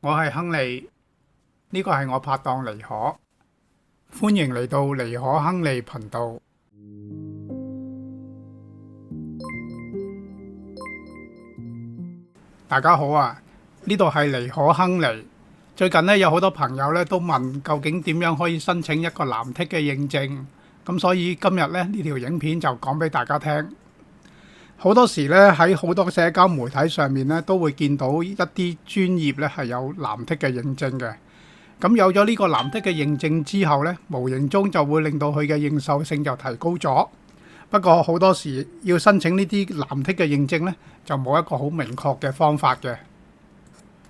我係亨利，呢個係我拍檔尼可，歡迎嚟到尼可亨利頻道。大家好啊，呢度係尼可亨利。最近呢，有好多朋友咧都問究竟點樣可以申請一個藍剔嘅認證，咁所以今日咧呢條影片就講俾大家聽。好多時咧喺好多社交媒體上面咧都會見到一啲專頁咧係有藍剔嘅認證嘅。咁有咗呢個藍剔嘅認證之後咧，無形中就會令到佢嘅認受性就提高咗。不過好多時要申請呢啲藍剔嘅認證咧，就冇一個好明確嘅方法嘅。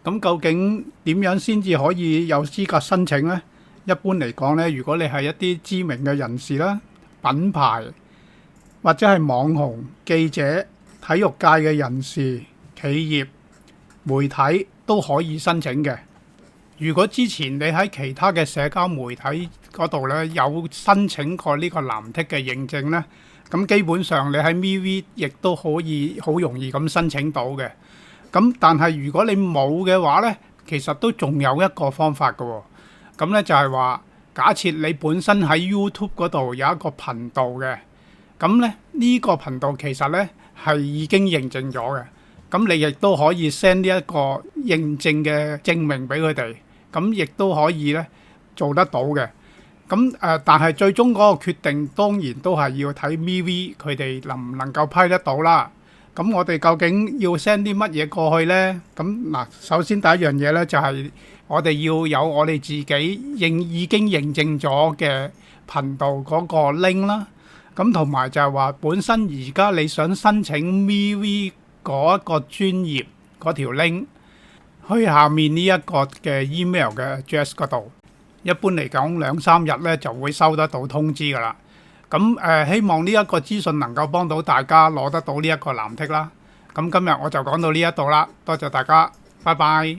咁究竟點樣先至可以有資格申請呢？一般嚟講咧，如果你係一啲知名嘅人士啦、品牌或者係網紅、記者、體育界嘅人士、企業、媒體都可以申請嘅。如果之前你喺其他嘅社交媒體嗰度咧有申請過呢個藍剔嘅認證咧，咁基本上你喺 MeWe 亦都可以好容易咁申請到嘅。咁但係如果你冇嘅話咧，其實都仲有一個方法嘅喎。咁咧就係話，假設你本身喺 YouTube 嗰度有一個頻道嘅，咁咧呢個頻道其實咧係已經認證咗嘅。咁你亦都可以 send 呢一個認證嘅證明俾佢哋，咁亦都可以咧做得到嘅。咁但係最終嗰個決定當然都係要睇 MeWe 佢哋能唔能夠批得到啦。咁我哋究竟要 send 啲乜嘢過去呢？咁嗱，首先第一樣嘢咧就係我哋要有我哋自己已經認證咗嘅頻道嗰個 link 啦。咁同埋就係話本身而家你想申請 MeWe 嗰一個專頁嗰條 link，去下面呢一個嘅 email 嘅 address 嗰度，一般嚟講2-3日咧就會收得到通知㗎啦。咁希望呢一個資訊能夠幫到大家攞得到呢一個藍剔啦。咁今日我就講到呢一度啦，多謝大家，拜拜。